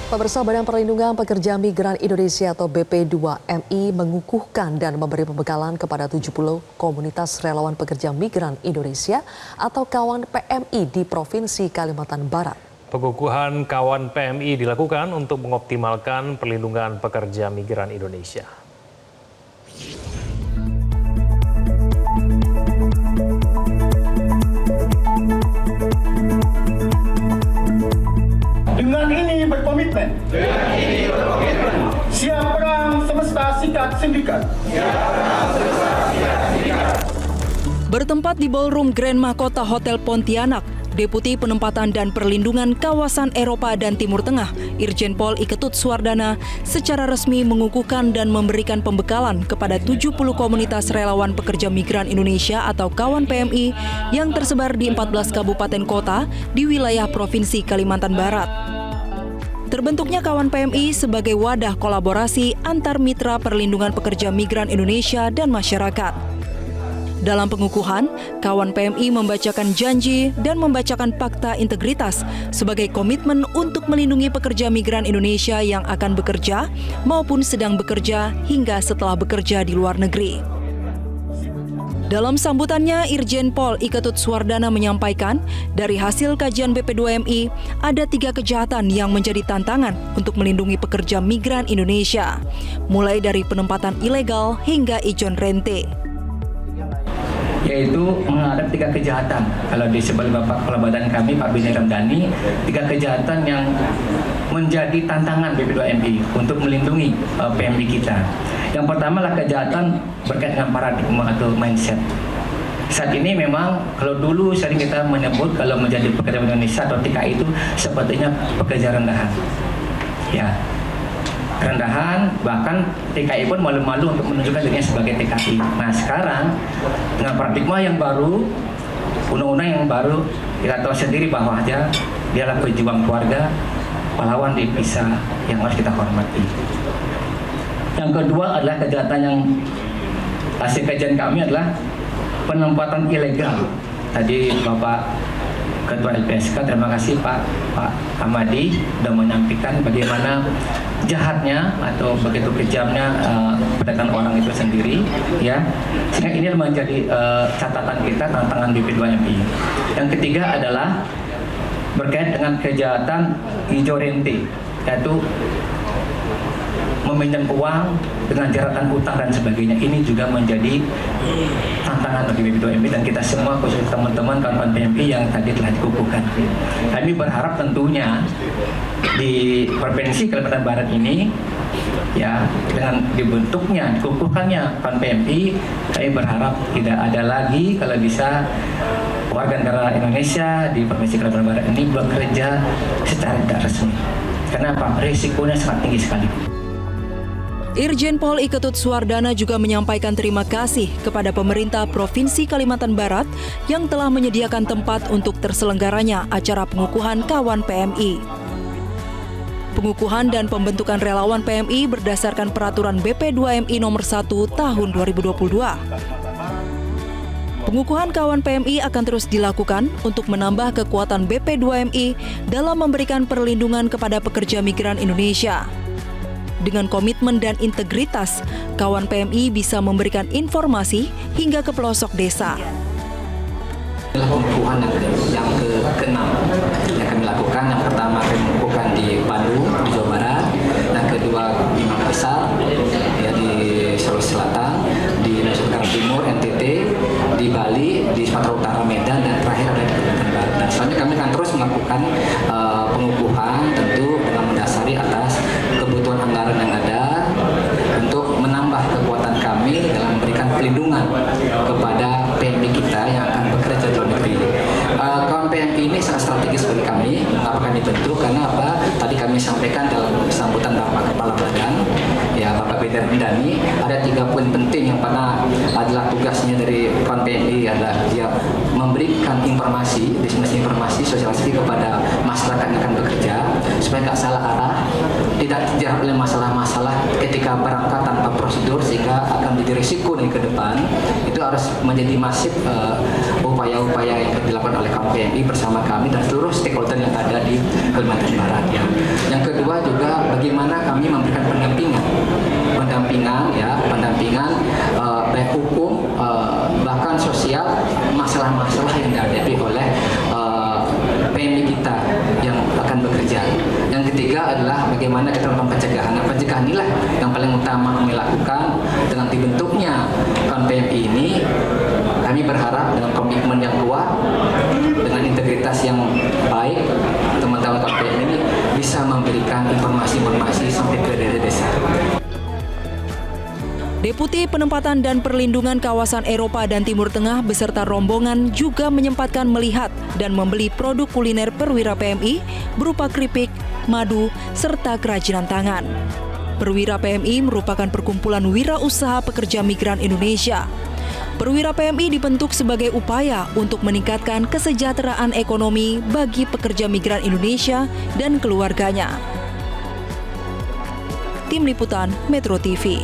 Pemirsa, Badan Perlindungan Pekerja Migran Indonesia atau BP2MI mengukuhkan dan memberi pembekalan kepada 70 komunitas relawan pekerja migran Indonesia atau kawan PMI di Provinsi Kalimantan Barat. Pengukuhan kawan PMI dilakukan untuk mengoptimalkan perlindungan pekerja migran Indonesia. Dengan ini berkomitmen. Siap perang semesta sikat sindikat. Bertempat di ballroom Grand Mahkota Hotel Pontianak, Deputi Penempatan dan Perlindungan Kawasan Eropa dan Timur Tengah, Irjen Pol Iketut Suwardana, secara resmi mengukuhkan dan memberikan pembekalan kepada 70 komunitas relawan pekerja migran Indonesia atau kawan PMI yang tersebar di 14 kabupaten kota di wilayah Provinsi Kalimantan Barat. Terbentuknya kawan PMI sebagai wadah kolaborasi antar mitra perlindungan pekerja migran Indonesia dan masyarakat. Dalam pengukuhan, kawan PMI membacakan janji dan membacakan fakta integritas sebagai komitmen untuk melindungi pekerja migran Indonesia yang akan bekerja maupun sedang bekerja hingga setelah bekerja di luar negeri. Dalam sambutannya, Irjen Pol Iketut Suwardana menyampaikan, dari hasil kajian BP2MI, ada 3 kejahatan yang menjadi tantangan untuk melindungi pekerja migran Indonesia, mulai dari penempatan ilegal hingga ijon rente. Yaitu menghadap 3 kejahatan. Kalau disebut Bapak Kepala Badan kami, Pak Beni Ramdhani, 3 kejahatan yang menjadi tantangan BP2MI untuk melindungi PMI kita. Yang pertama adalah kejahatan berkait dengan paradigma atau mindset. Saat ini memang kalau dulu sering kita menyebut kalau menjadi pekerja Indonesia atau TKI itu sepertinya pekerja rendahan. Ya. Rendahan, bahkan TKI pun malu-malu untuk menunjukkan dirinya sebagai TKI. Nah sekarang dengan paradigma yang baru, undang-undang yang baru, kita tahu sendiri bahwa dia adalah pejuang keluarga, pahlawan devisa yang harus kita hormati. Yang kedua adalah kejahatan yang hasil kajian kami adalah penempatan ilegal. Tadi Bapak Ketua LPSK, terima kasih Pak Hamadi sudah menyampaikan bagaimana jahatnya atau begitu kejamnya perdagangan orang itu sendiri, ya. Sehingga ini menjadi catatan kita, tantangan BP2MI. Yang ketiga adalah berkait dengan kejahatan ijo rente, yaitu meminjam uang dengan jeratan utang dan sebagainya. Ini juga menjadi tantangan bagi BP2MI dan kita semua, khusus teman-teman kawan PMI yang tadi telah dikukuhkan. Kami berharap tentunya di Provinsi Kalimantan Barat ini, ya, dengan dibentuknya, dikukuhkannya kawan PMI, kami berharap tidak ada lagi kalau bisa warga negara Indonesia di Provinsi Kalimantan Barat ini bekerja secara tidak resmi. Kenapa? Risikonya sangat tinggi sekali. Irjen Pol Iketut Suwardana juga menyampaikan terima kasih kepada pemerintah Provinsi Kalimantan Barat yang telah menyediakan tempat untuk terselenggaranya acara pengukuhan kawan PMI. Pengukuhan dan pembentukan relawan PMI berdasarkan peraturan BP2MI nomor 1 tahun 2022. Pengukuhan kawan PMI akan terus dilakukan untuk menambah kekuatan BP2MI dalam memberikan perlindungan kepada pekerja migran Indonesia. Dengan komitmen dan integritas, kawan PMI bisa memberikan informasi hingga ke pelosok desa. Pengukuhan yang ke-6 yang kami lakukan. Yang pertama kami mengukuhkan di Bandung, di Jawa Barat. Yang kedua di Makassar, ya, di Sulawesi Selatan, di Nusa Tenggara Timur, NTT, di Bali, di Sumatera Utara, Medan, dan terakhir ada di Kalimantan Barat. Dan selanjutnya kami akan terus melakukan pengukuhan tentu dengan mendasari atas kebutuhan anggaran yang ada untuk menambah kekuatan kami dalam memberikan perlindungan kepada PMI kita yang akan bekerja di luar negeri. Kawan PMI ini sangat strategis bagi kami. Mengapa kami bentuk? Karena apa? Tadi kami sampaikan dalam sambutan Bapak Kepala Badan, ya, Bapak Beni Ramdhani, ada 3 poin penting yang mana adalah tugasnya dari kawan PMI adalah dia memberikan informasi, diseminasi informasi, sosialisasi kepada masyarakat yang akan bekerja supaya nggak salah arah, tidak terjerat oleh masalah-masalah ketika berangkat tanpa prosedur sehingga akan menjadi risiko nih ke depan. Itu harus menjadi masif upaya-upaya yang dilakukan oleh kawan PMI bersama kami dan seluruh stakeholder yang ada di Kalimantan Barat. Ya. Yang kedua juga pendampingan baik hukum bahkan sosial masalah-masalah yang dihadapi oleh PMI kita yang akan bekerja. Yang ketiga adalah bagaimana kita melakukan pencegahan. Nah, pencegahan inilah yang paling utama kami lakukan dengan dibentuknya kawan PMI ini. Kami berharap dengan komitmen yang kuat, dengan integritas yang baik, teman-teman kawan PMI ini bisa memberikan informasi-informasi sampai ke desa-desa. Deputi Penempatan dan Perlindungan Kawasan Eropa dan Timur Tengah beserta rombongan juga menyempatkan melihat dan membeli produk kuliner perwira PMI berupa keripik, madu, serta kerajinan tangan. Perwira PMI merupakan perkumpulan wirausaha pekerja migran Indonesia. Perwira PMI dibentuk sebagai upaya untuk meningkatkan kesejahteraan ekonomi bagi pekerja migran Indonesia dan keluarganya. Tim Liputan Metro TV.